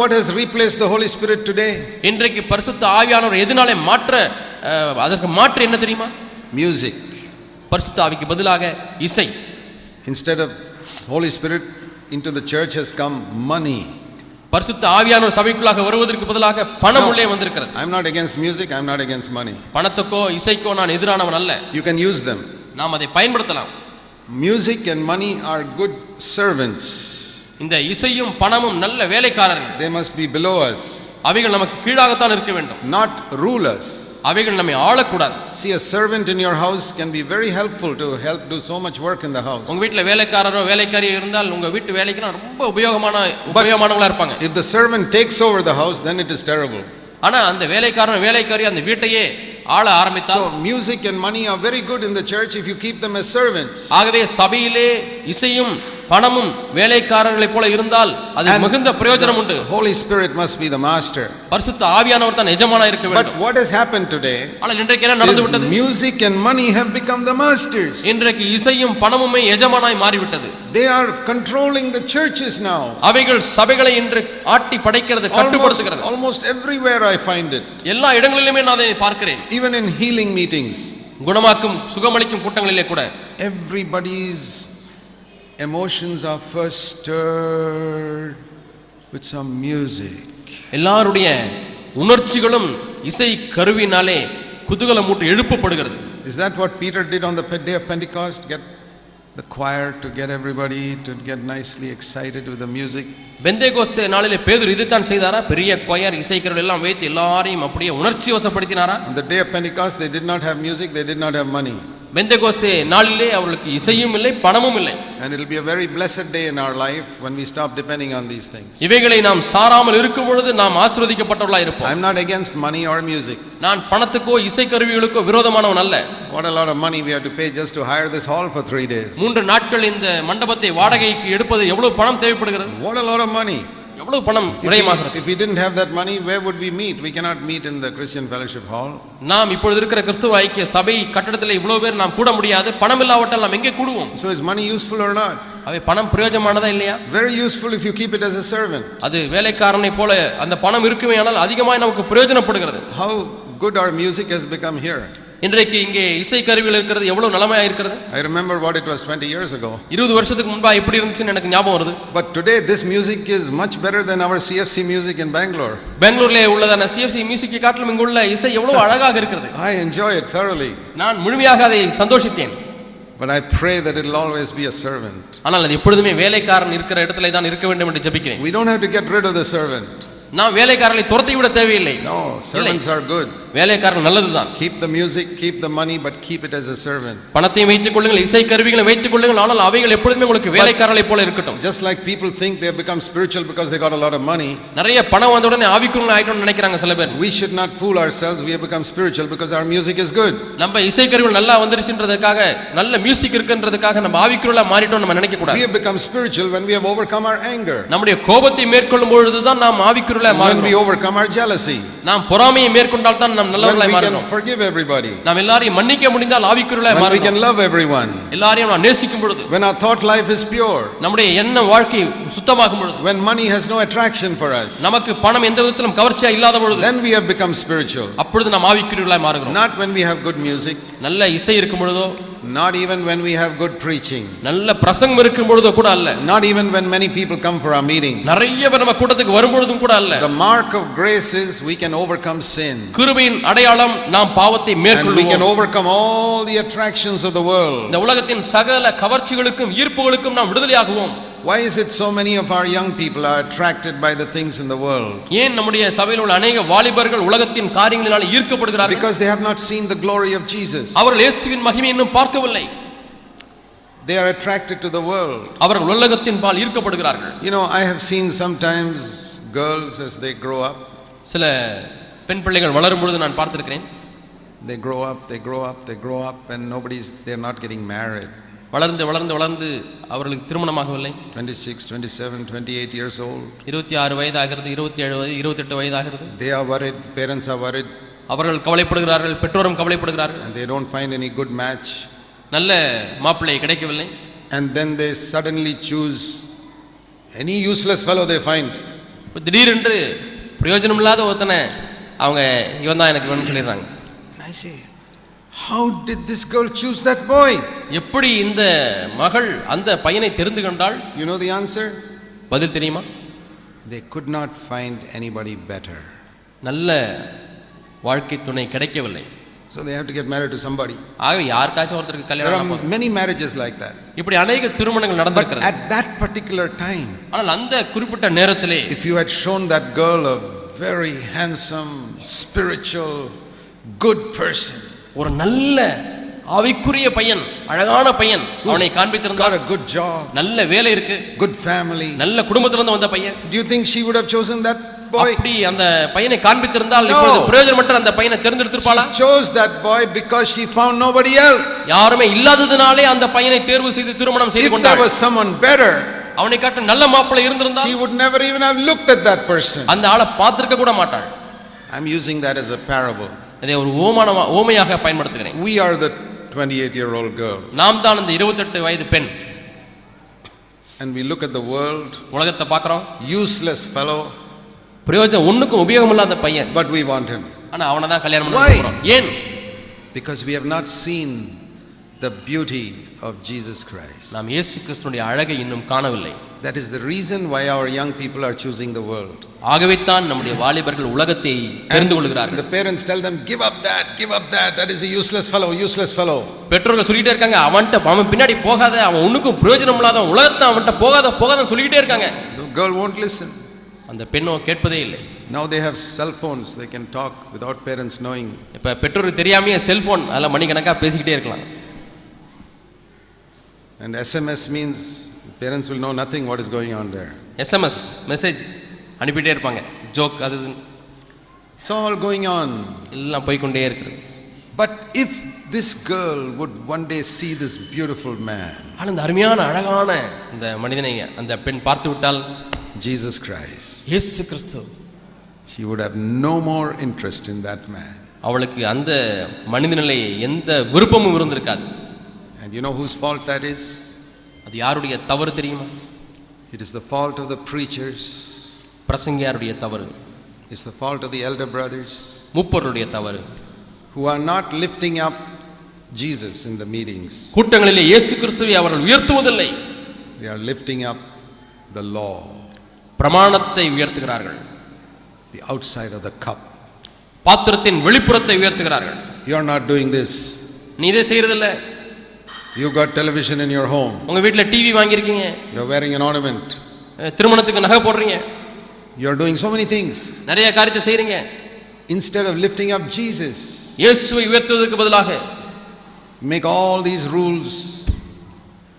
what has replaced the Holy Spirit today? இன்றைக்கு பரிசுத்த ஆவியானவர் எதனாலே அதற்கு மாற்று என்ன தெரியுமா? Music. பரிசுத்த ஆவிக்கு பதிலாக இசை. Instead of Holy Spirit into the church has come money. பரிசுத்த ஆவியானவர் சபைக்குள்ளாக வருவதற்கு பதிலாக பணம் உள்ளே வந்திருக்கிறது. I am not against music, I am not against money. பணத்துக்கோ இசைக்கோ நான் எதிரானவன் அல்ல. You can use them. நாம் அதை பயன்படுத்தலாம். Music and money are good servants. இந்த இசையும் பணமும் நல்ல வேலைக்காரர்கள். They must be below us. அவைகள் நமக்கு கீழாகத்தான் இருக்க வேண்டும். Not rulers. அவைகள் நம்மை ஆளக்கூடாது. See, a servant in your house can be very helpful to help do so much work in the house. உங்க வீட்ல வேலைக்காரரோ வேலைக்காரியோ இருந்தால் உங்க வீட்டு வேலைக்கு ரொம்ப உபயோகமானவங்களா இருப்பாங்க. If the servant takes over the house, then it is terrible. ஆனா அந்த வேலைக்காரன் வேலைக்காரி அந்த வீட்டையே ஆள ஆரம்பித்தால். So music and money are very good in the church if you keep them as servants. ஆகவே சபையிலே இசையும் பணமும் வேலைக்காரர்களைப் போல இருந்தால் அது மிகுந்த பிரயோஜனம் உண்டு. Holy Spirit must be the master. பரிசுத்த ஆவியானவர் தான் எஜமானாக இருக்க வேண்டும். But what has happened today? ஆனால் இன்றைக்கு என்ன நடந்து விட்டது? Music and money have become the masters. இன்றைக்கு இசையும் பணமுமே எஜமானாய் மாறிவிட்டது. They are controlling the churches now. அவைகள் சபைகளை இன்று ஆட்டி படைக்கிறது, கட்டுப்படுத்துகிறது. Almost everywhere I find it. எல்லா இடங்களிலுமே நான் அதை பார்க்கிறேன். Even in healing meetings. குணமாக்கும் சுகமளிக்கும் கூட்டங்களிலே கூட everybody's emotions are first stirred with some music. எல்லாருடைய உணர்ச்சிகளும் இசை கருவினாலே குதூகலமூட்டி எழுப்பப்படுகிறது. Is that what Peter did on the day of Pentecost? Get the choir to get everybody to get nicely excited with the music. Pentecost நாளிலே பேதுரு இதைத்தான் செய்தாரா? பெரிய quire இசைக்கருவிகள் எல்லாம் வைத்து எல்லாரையும் அப்படியே உணர்ச்சி வசப்படுத்தினாரா? On the day of Pentecost they did not have music, they did not have money. Pentecost நாளிலே அவர்களுக்கு இசையும் இல்லை பணமும் இல்லை. And it will be a very blessed day in our life when we stop depending on these things. இவைகளை நாம் சாராமல் இருக்கும் பொழுது நாம் ஆசீர்வதிக்கப்பட்டவர்களாய் இருப்போம். I am not against money or music. நான் பணத்துக்கோ இசை கருவிகளுக்கோ விரோதமானவன் அல்ல. What a lot of money we have to pay just to hire this hall for 3 days. 3 நாட்கள் இந்த மண்டபத்தை வாடகைக்கு எடுப்பது எவ்வளவு பணம் தேவைப்படுகிறது? What a lot of money. எவ்வளவு பணம் விரயமாகிறது? If we didn't have that money, where would we meet? We cannot meet in the Christian Fellowship Hall. நாம் இப்பொழுது இருக்கிற கிறிஸ்துவ ஐக்கிய சபை கட்டடத்தில் இவ்வளவு பேர் நாம் கூட முடியாது. பணம் இல்லாவிட்டால் நாம் எங்கே கூடுவோம்? So is money useful or not? அவை பணம் பிரயோஜனமானதா இல்லையா? Very useful if you keep it as a servant. அது வேலைக்காரனை போல அந்த பணம் இருக்குமேயானால் அதிகமாக நமக்கு பிரயோஜனப்படுகிறது. How good our music has become here. இன்றைக்கு இங்கே இசை கருவிகள் இருக்கிறது எவ்வளவு நலமாய் இருக்கிறது. I remember what it was 20 years ago. 20 வருஷத்துக்கு முன்பா எப்படி இருந்துச்சுன்னு எனக்கு ஞாபகம் வருது. But today this music is much better than our CFC music in Bangalore. பெங்களூர்ல உள்ளதான CFC மியூசிக் காட்டிலும் இங்குள்ள இசை எவ்வளவு அழகாக இருக்கிறது. I enjoy it thoroughly. நான் முழுமையாக அதை சந்தோஷித்தேன். But I pray that it will always be a servant. ஆனால் அது எப்பொழுதுமே வேலைக்காரன் இருக்கிற இடத்திலே தான் இருக்க வேண்டும் என்று ஜெபிக்கிறேன். We don't have to get rid of the servant. நாம் வேலைக்காரனை துரத்தி விட தேவையில்லை. No, servants are good. வேலைக்காரன் நல்லதுதான். Keep the music, keep the money, but keep it as a servant. பணத்தை வைத்துக் கொள்ளுங்கள், இசை கருவிகளை வைத்துக் கொள்ளுங்கள், ஆனால் அவைகள் எப்பொழுதுமே உங்களுக்கு வேலைக்காரனை போல இருக்கட்டும். Just like people think they have become spiritual because they got a lot of money. நிறைய பணம் வந்த உடனே ஆவிக்குரியவங்க ஆயிட்டோம்னு நினைக்கிறாங்க சில பேர். We should not fool ourselves. We have become spiritual because our music is good. நம்ம இசை கருவிகள் நல்லா வந்துருச்சுன்றதுக்காக, நல்ல மியூசிக் இருக்குன்றதுக்காக நம்ம ஆவிக்குரியவங்களா மாறிட்டோம் நம்ம நினைக்க கூடாது. We have become spiritual when we have overcome our anger. நம்முடைய கோபத்தை மேற்கொள்ளும் பொழுது தான் நாம் ஆவிக்குரியவங்களா மாறுகிறோம். When we overcome our jealousy. நாம் பொறாமையை மேற்கொண்டால் தான் நாம் நல்லவர்களாய் மாறுகிறோம். Forgive everybody. நாம் எல்லாரையும் மன்னிக்க முடிந்தால் ஆவிக்குரியவர்களாய் மாறுகிறோம். When we can love everyone. எல்லாரையும் நாம் நேசிக்கும் பொழுது. When our thought life is pure. நம்முடைய எண்ண வாழ்க்கை சுத்தமாகும் பொழுது. When money has no attraction for us. நமக்கு பணம் எந்த விதத்திலும் கவர்ச்சியா இல்லாத பொழுது. Then we have become spiritual. அப்பொழுது நாம் ஆவிக்குரியவர்களாய் மாறுகிறோம். Not when we have good music. நல்ல இசை இருக்கும் பொழுதோ. Not even when we have good preaching. நல்ல பிரசங்கம் இருக்கும் பொழுதோ கூட அல்ல. Not even when many people come for our meetings. நிறைய பேர் நம்ம கூட்டத்துக்கு வரும் பொழுதும் கூட அல்ல. The mark of grace is we can overcome sin. கிருபையின் அடையாளம் நாம் பாவத்தை மேற்கொள்வோம். And we can overcome all the attractions of the world. இந்த உலகத்தின் சகல கவர்ச்சிகளுக்கும் ஈர்ப்புகளுக்கும் நாம் விடுதலையாகுவோம். Why is it so many of our young people are attracted by the things in the world? ஏன் நம்முடைய சபையில் உள்ள अनेक வாலிபர்கள் உலகத்தின் காரியங்களினால் ஈர்க்கப்படுகிறார்கள்? Because they have not seen the glory of Jesus. அவர்கள் இயேசுவின் மகிமையை இன்னும் பார்க்கவில்லை. They are attracted to the world. அவர்கள் உலகத்தின் பால் ஈர்க்கப்படுகிறார்கள். You know, I have seen sometimes girls as they grow up. சில பெண் பிள்ளைகள் வளரும் பொழுது நான் பார்த்திருக்கிறேன். They grow up and they're not getting married. வளர்ந்து வளர்ந்து வளர்ந்து அவர்களுக்கு திருமணமாகவில்லை. 26, 27, 28 years old. 26 வயதாகிறது, 27 வயது, 28 வயதாகிறது. They are worried, parents are worried. அவர்கள் கவலைப்படுகிறார்கள், பெற்றோரும் கவலைப்படுகிறார்கள். And they don't find any good match. நல்ல மாப்பிள்ளை கிடைக்கவில்லை. And then they suddenly choose any useless fellow they find. திடீரென்று பிரயோஜனம் இல்லாத ஒருத்தனை அவங்க இவன் தான் எனக்கு வேணும்னு சொல்லிடுறாங்க. And I say, how did this girl choose that boy? எப்படி இந்த மகள் அந்த பையனை தெரிந்து கொண்டாள்? You know the answer? பதில் தெரியுமா? They could not find anybody better. நல்ல வாழ்க்கை துணை கிடைக்கவில்லை. So they have to get married to somebody. ஆகவே யாருக்காச்சும் ஒருத்தருக்கு There கல்யாணம் are many marriages like that. இப்படி अनेक திருமணங்கள் But நடந்திருக்கிறது. at that particular time, ஆனால் அந்த குறிப்பிட்ட நேரத்திலே if you had shown that girl a very handsome, spiritual, good person, ஒரு நல்ல ஆவிக்குரிய பையன், அழகான பையன் அவனை got காண்பித்திருந்தார், a good job, நல்ல வேலை இருக்கு, good family, நல்ல குடும்பத்திலிருந்து வந்த பையன், do you think she would have chosen that boy? அப்படி அந்த பையனை காண்பித்திருந்தால் No. இப்பொழுது பிரயோஜனமற்ற அந்த பையனை தேர்ந்தெடுத்திருப்பாளா? She chose that boy because she found nobody else. யாருமே இல்லாததினாலே அந்த பையனை தேர்வு செய்து திருமணம் செய்து If there கொண்டாள். was someone better, அவனை காட்ட நல்ல மாப்பிள்ளை இருந்திருந்தால் she would never even have looked at that person. அந்த ஆளை பார்த்திருக்க கூட மாட்டாள். I'm using that as a parable. இதை ஒரு ஓமையாக பயன்படுத்துகிறேன். We are the 28-year-old girl, நாம் தான் அந்த 28 வயது பெண். and we look at the world, உலகத்தை பார்க்கிறோம், useless fellow, பிரயோஜனம் ஒண்ணுக்கும் உபயோகம் இல்லாத பையன், but we want him ஆனா அவனை தான் கல்யாணம் Why? பண்ண போறோம். ஏன்? because we have not seen the beauty of Jesus Christ. நாம் இயேசு கிறிஸ்துவின் அழகை இன்னும் காணவில்லை. That is the reason why our young people are choosing the world. ஆகவே தான் நம்முடைய வாலிபர்கள் உலகத்தை தெரிந்து The கொள்கிறார்கள். parents tell them, give up that, that is a useless fellow. பெற்றோர்கள் சொல்லிட்டே இருக்காங்க, அவன் பின்னாடி போகாத, அவன் ஒண்ணுக்கும் பிரயோஜனம் இல்லாத, உலகத்தை அவன்கிட்ட போகாதன்னு சொல்லிட்டே இருக்காங்க. The girl won't listen. அந்த பெண்ணோ கேட்பதே இல்லை. Now they have cell phones, they can talk without parents knowing. இப்ப பெற்றோருக்கு தெரியாமையே செல்போன் அதில் மணிக்கணக்கா பேசிக்கிட்டே இருக்கலாம். And SMS means parents will know nothing what is going on there. SMS message அனுப்பிட்டே இருப்பாங்க, ஜோக் அது இதுன்னு. It's all going on. எல்லாம் போய்க்கொண்டே இருக்குது. But if this girl would one day see this beautiful man, ஆனால் இந்த அருமையான அழகான இந்த மனிதனை அந்த பெண் பார்த்து விட்டால், Jesus Christ, இயேசு கிறிஸ்து, she would have no more interest in that man. அவளுக்கு அந்த மனிதனிலே எந்த விருப்பமும் இருந்திருக்காது. And you know whose fault that is? அது யாருடைய தவறு தெரியுமா? It is the fault of the preachers. பிரசங்கியாருடைய தவறு. It's the fault of the elder brothers மூப்பர்களுடைய தவறு. who are not lifting up Jesus in the meetings. கூட்டங்களிலே இயேசு கிறிஸ்துவை அவர்கள் உயர்த்துவதில்லை. They are lifting up the law, பிரமாணத்தை உயர்த்துகிறார்கள். the outside of the cup. பாத்திரத்தின் வெளிப்புறத்தை உயர்த்துகிறார்கள். You are not doing this. நீ இதை செய்யறதில்ல. You got television in your home. உங்க வீட்டில் டிவி வாங்கியிருக்கீங்க, You are wearing an ornament. திருமணத்துக்கு நகை போடுறீங்க, You are doing so many things. நிறைய காரியத்தை செய்றீங்க. Instead of lifting up Jesus, இயேசுவை உயர்த்துவதற்கு பதிலாக make all these rules.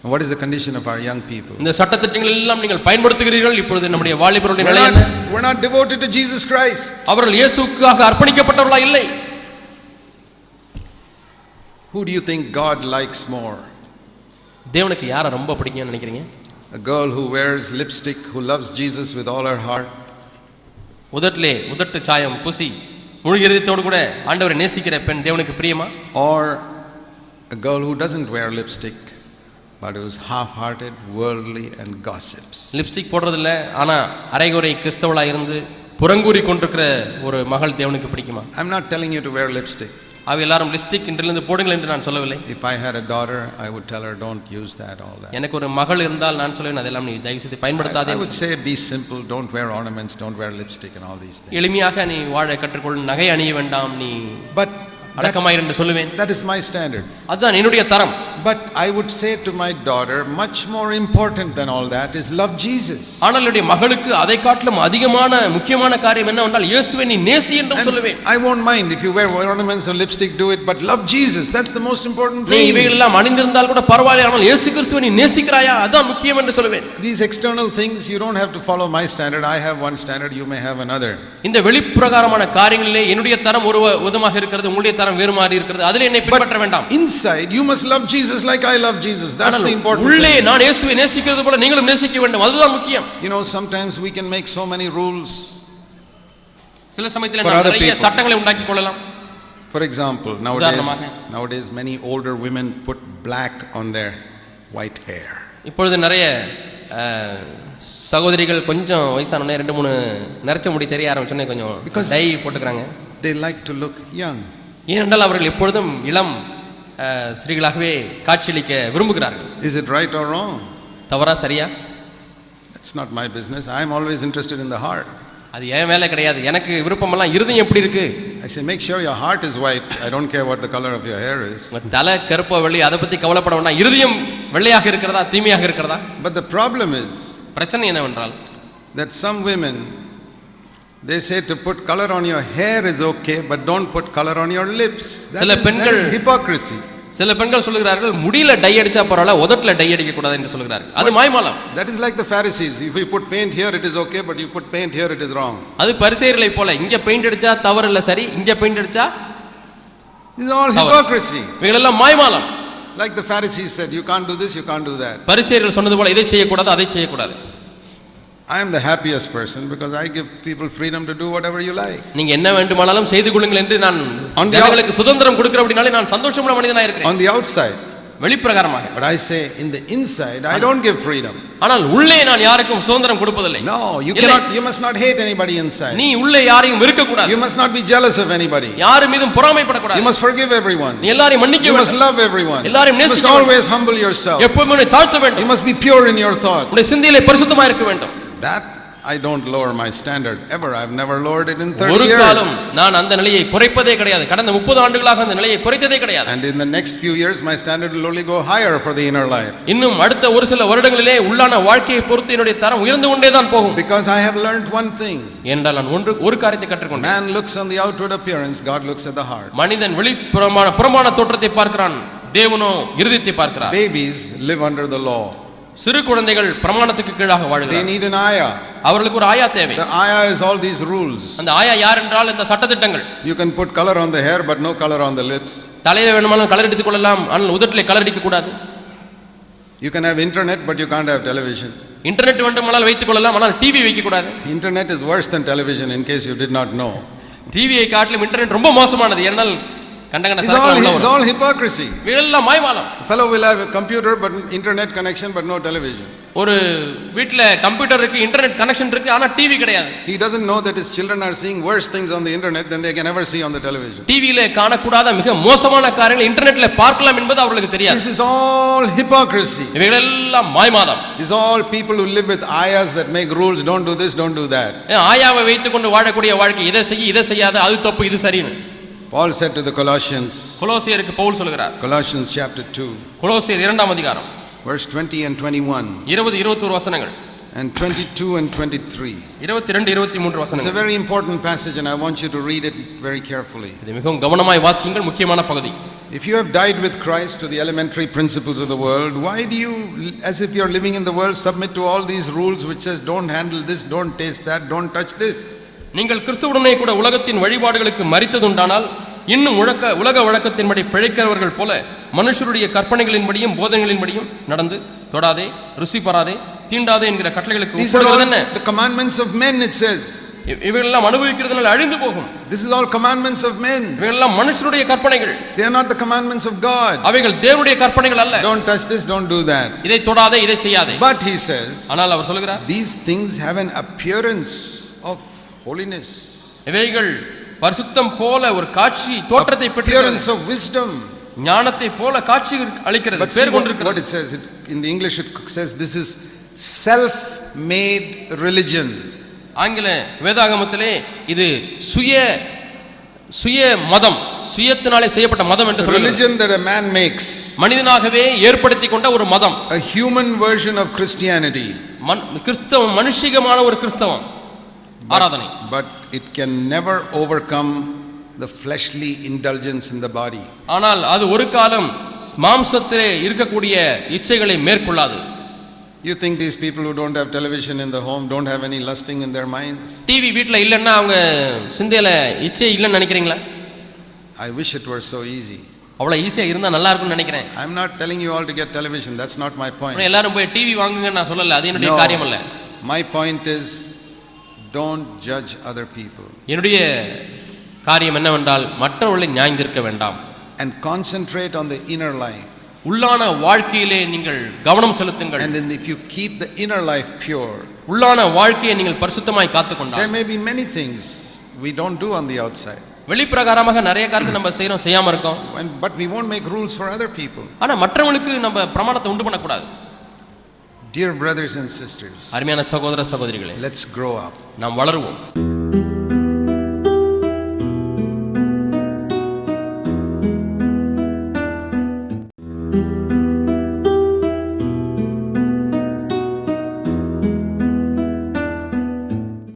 And what is the condition of our young people? இந்த சட்டத்திட்டங்கள் எல்லாம் நீங்கள் பயன்படுத்துகிறீர்கள். இப்பொழுது நம்முடைய வாலிபருடைய நிலை என்ன? We're not devoted to Jesus Christ. அவர்கள் இயேசுவுக்காக அர்ப்பணிக்கப்பட்டவர்களா இல்லை. Who do you think God likes more? தேவனுக்கு யாரை ரொம்ப பிடிக்கும்னு நினைக்கிறீங்க? A girl who wears lipstick, who loves Jesus with all her heart, உதட்டு சாயம் பூசி முழு இதயத்தோடு கூட ஆண்டவரை நேசிக்கிற பெண் தேவனுக்கு பிரியமா? or a girl who doesn't wear lipstick but who is half-hearted, worldly and gossips? Lipstick போடுறதில்ல, ஆனா அரைகுறை கிறிஸ்தவளா இருந்து புறங்கூறி கொண்டிருக்கிற ஒரு மகள் தேவனுக்கு பிடிக்குமா? I'm not telling you to wear lipstick. அவ எல்லாரும் லிப்ஸ்டிக் இன்றிலிருந்து போடுங்கள் என்று நான் சொல்லவில்லை. If I had a daughter, I would tell her, don't use that, all that. எனக்கு ஒரு மகள் இருந்தால் நான் சொல்லுவேன், அதெல்லாம் நீ தயவு செய்து பயன்படுத்தாதே. I would say be simple, don't wear ornaments, don't wear lipstick and all these things. எளிமையாக நீ வாழ கற்றுக்கொள், நகை அணிய வேண்டாம், நீ But அடக்கமாயிரு என்று சொல்லுவேன். that is my standard. அதுதான் என்னுடைய தரம். But I would say to my daughter, much more important than all that is love Jesus. ஆனால் என்னுடைய மகளுக்கு அதை காட்டிலும் அதிகமான முக்கியமான காரியம் என்னவென்றால் இயேசுவை நீ நேசி என்று சொல்லுவேன். I won't mind if you wear ornaments or lipstick, do it, but love Jesus. That's the most important நீ thing. இவைகள் எல்லாம் அணிந்திருந்தால் கூட பரவாயில்லை, ஆனால் இயேசு கிறிஸ்துவை நீ நேசிக்கிறாயா, அதான் முக்கியம் என்று சொல்லுவேன். These external things, you don't have to follow my standard. I have one standard, you may have another. இந்த வெளிப்பிரகாரமான காரியங்களிலே என்னுடைய தரம் ஒரு விதமாக இருக்கிறது, உங்களுடைய தரம் வேறு மாதிரி இருக்கிறது. அதில் என்னை பின்பற்ற வேண்டாம். Inside, you must love Jesus like I love Jesus. That's the important உள்ளே thing. நான் இயேசுவை நேசிக்கிறது போல நீங்களும் நேசிக்க வேண்டும், அதுதான் முக்கியம். You know, sometimes we can make so many rules. சில சமயத்தில் For நாம் other நிறைய people. சட்டங்களை உண்டாக்கி கொள்ளலாம். For example, nowadays many older women put black on their white hair. இப்பொழுது நிறைய சகோதரிகள் கொஞ்சம் வயசானோடனே 2-3 நரைச்ச முடி தெரிய ஆரம்பிச்சோடனே கொஞ்சம் டை போட்டுக்கிறாங்க. They like to look young. ஏனென்றால் அவர்கள் எப்பொழுதும் இளம் ஸ்திரீகளாகவே காட்சியளிக்க விரும்புகிறார்கள். Is it right or wrong? தவறா சரியா? It's not my business. I am always interested in the heart. அது ஏன் வேலை கிடையாது. எனக்கு விருப்பமெல்லாம் இருதயம் எப்படி இருக்கு. I say make sure your heart is white. I don't care what the color of your hair is. தலை கருப்போ வெள்ளை அதை பத்தி கவலைப்பட வேண்டாம். இருதயம் வெள்ளையாக இருக்கிறதா தீமையாக இருக்கிறதா? But the problem is பிரச்சனை என்னவென்றால் that some women they say to put color on your hair is okay but don't put color on your lips. That is hypocrisy. சில பெண்கள் சொல்கிறார்கள் முடியில டை அடிச்சா பரவாயில்ல உதட்டுல டை அடிக்க கூடாது என்று சொல்கிறார்கள். அது மாய்மாலம். That is like the Pharisees. If you put paint here it is okay but you put paint here it is wrong. அது பரிசேயர்களை போல இங்க பெயிண்ட் அடிச்சா தவறு இல்ல சரி, இங்க பெயிண்ட் அடிச்சா This is all hypocrisy. இவைகளெல்லாம் மாய்மாலம். Like the Pharisees said, you can't do this, you can't do that. பரிசேயர்கள் சொன்னது போல இதை செய்ய கூடாது அதை செய்ய கூடாது. I am the happiest person because I give people freedom to do whatever you like. நீங்க என்ன வேண்டுமானாலும் செய்து கொள்ளுங்கள் என்று நான் ஜனங்களுக்கு சுதந்திரம் கொடுக்கிறபடினாலே நான் சந்தோஷமான மனிதனாக இருக்கிறேன். On the outside. வெளிப்பிரகாரமாக. But I say in the inside I don't give freedom. ஆனால் உள்ளே நான் யாருக்கும் சுதந்திரம் கொடுப்பதில்லை. No, you must not hate anybody inside. நீ உள்ளே யாரையும் வெறுக்க கூடாது. You must not be jealous of anybody. யார் மீதும் பொறாமைப்பட கூடாது. You must forgive everyone. நீ எல்லாரையும் மன்னிக்க வேண்டும். You must love everyone. எல்லாரையும் நேசிக்க வேண்டும். You must வேண்டும். always humble yourself. எப்பவுமே உன்னை தாழ்த்த வேண்டும். You must be pure in your thoughts. உன்னுடைய சிந்தையிலே பரிசுத்தமாக இருக்க வேண்டும். That I don't lower my standard ever. I have never lowered it in 30 ஒரு years. காலம் நான் அந்த நிலையை குறைப்பதே கிடையாது. கடந்த 30 ஆண்டுகளாக அந்த நிலையை குறைத்ததே கிடையாது. And in the next few years my standard will only go higher for the inner life. இன்னும் அடுத்த ஒரு சில வருடங்களிலே உள்ளான வாழ்க்கையை பொறுத்து என்னுடைய தரம் உயர்ந்து கொண்டே தான் போகும். Because I have learned one thing. என்றால் நான் ஒரு காரியத்தை கற்றுக்கொண்டேன். Man looks on the outward appearance, God looks at the heart. மனிதன் புறமான தோற்றத்தை பார்க்கிறான், தேவனோ இருதயத்தை பார்க்கிறார். Babies live under the law. சிறு குழந்தைகள் பிரமாணத்துக்கு கீழாக வாழ்கிறார்கள். They need an ayah. அவர்களுக்கு ஒரு ஆயா தேவை. The ayah is all these rules. அந்த ஆயா யார் என்றால் இந்த சட்டதிட்டங்கள். You can put color on the hair but no color on the lips. தலையில வேணுமானாலும் கலர் அடித்துக் கொள்ளலாம், ஆனால் உதட்டிலே கலர் அடிக்க கூடாது. You can have internet but you can't have television. Internet வேண்டுமானால் வைத்துக் கொள்ளலாம், ஆனால் டிவி வைக்க கூடாது. Internet is worse than television in case you did not know. டிவியை காட்டிலும் இன்டர்நெட் ரொம்ப மோசமானது. ஏனால் It's all hypocrisy. இதெல்லாம் மாய்மாலம். Fellow will have a computer but internet connection but no television. ஒரு வீட்ல கம்ப்யூட்டர் இருக்கு, இன்டர்நெட் கனெக்ஷன் இருக்கு, ஆனா டிவி கிடையாது. He doesn't know that his children are seeing worse things on the internet than they can ever see on the television. டிவியில காணக்கூடாத மிக மோசமான காரியங்களை இன்டர்நெட்ல பார்க்கலாம் என்பது அவர்களுக்கு தெரியாது. This is all hypocrisy. இவைகளெல்லாம் மாய்மாலம். This is all people who live with ayahs that make rules, don't do this, don't do that. ஆயாவை வைத்துக்கொண்டு வாழக்கூடிய வாழ்க்கை, இதை செய் இதை செய்யாத, அது தப்பு இது சரின்னு. Paul said to the Colossians. கொலோசியருக்கு Pavul சொல்கிறார். Colossians chapter 2. கொலோசியர் 2ஆம் அதிகாரம். Verse 20 and 21. 20-21 வசனங்கள். And 22 and 23. 22-23 வசனங்கள். It's a very important passage and I want you to read it very carefully. இது மிகவும் கவனமாய் வாசியுங்கள், முக்கியமான பகுதி. If you have died with Christ to the elementary principles of the world, why do you, as if you are living in the world, submit to all these rules which says don't handle this, don't taste that, don't touch this? நீங்கள் கிறிஸ்துவுடனே கூட உலகத்தின் வழிபாடுகளுக்கு மரித்ததுண்டானால் இன்னும் உலக வழக்கத்தின்படி பிழைக்கிறவர்கள் போல மனுஷருடைய கற்பனைகளின்படியும் போதனைகளின்படியும் நடந்து தொடாதே, ருசி பாராதே, தீண்டாதே என்கிற கட்டளைகளுக்கு உட்படுவது என்ன? The commandments of men, it says. இவைகளெல்லாம் அனுபவிக்கிறதுனால அழிந்து போகும். This is all commandments of men. இவைகளெல்லாம் மனுஷருடைய கற்பனைகள். They are not the commandments of God. அவைகள் தேவனுடைய கற்பனைகள் அல்ல. Don't touch this, don't do that. இதை தொடாதே, இதை செய்யாதே. But he says, ஆனால் அவர் சொல்கிறார், these things have an appearance of holiness. இவைகள் பரிசுத்தம் போல ஒரு காட்சி தோற்றத்தை பெற்று appearance of wisdom. ஞானத்தை போல காட்சி அளிக்கிறது, பேர் கொண்டிருக்கிறது. What it says, in the English it says this is self made religion. ஆங்கில வேதாகமத்திலே இது சுய மதம், சுயத்தினாலே செய்யப்பட்ட மதம் என்று சொல்கிறது. Religion that a man makes. மனிதனாகவே ஏற்படுத்திக் கொண்ட ஒரு மதம். A human version of Christianity. கிறிஸ்தவம் மனுஷிகமான ஒரு கிறிஸ்தவம் ஆராதனை. But it can never overcome the fleshly indulgence in the body. ஆனால் அது ஒரு காலம் மாம்சத்திலே இருக்கக்கூடிய இச்சைகளை மேற்கொள்ளாது. You think these people who don't have television in the home don't have any lusting in their minds? TV வீட்ல இல்லன்னா அவங்க சிந்தையில இச்சை இல்லன்னு நினைக்கிறீங்களா? I wish it were so easy. அவ்வளவு ஈஸியா இருந்தா நல்லா இருக்கும்னு நினைக்கிறேன். I am not telling you all to get television, that's not my point. எல்லாரும் போய் டிவி வாங்குங்க நான் சொல்லல, அது என்னுடைய காரியம் அல்ல. My point is don't judge other people. என்னுடைய காரியம் என்னவென்றால் மற்றவர்களை நியாயந்தீர்க்க வேண்டாம். And concentrate on the inner life. உள்ளான வாழ்க்கையிலே நீங்கள் கவனம் செலுத்துங்கள். And if you keep the inner life pure, உள்ளான வாழ்க்கையை நீங்கள் பரிசுத்தமாய் காத்துக்கொண்டால் There may be many things we don't do on the outside, வெளிப்பிரகாரமாக நிறைய காரியத்தை நம்ம செய்றோம், செய்யாம இருக்கோம். but we won't make rules for other people. ஆனா மற்றவங்களுக்கு நம்ம பிரமாணத்தை உண்டு பண்ணக்கூடாது. Dear brothers and sisters, அருமையான சகோதர சகோதரிகளே, let's grow up. நாம் வளருவோம்.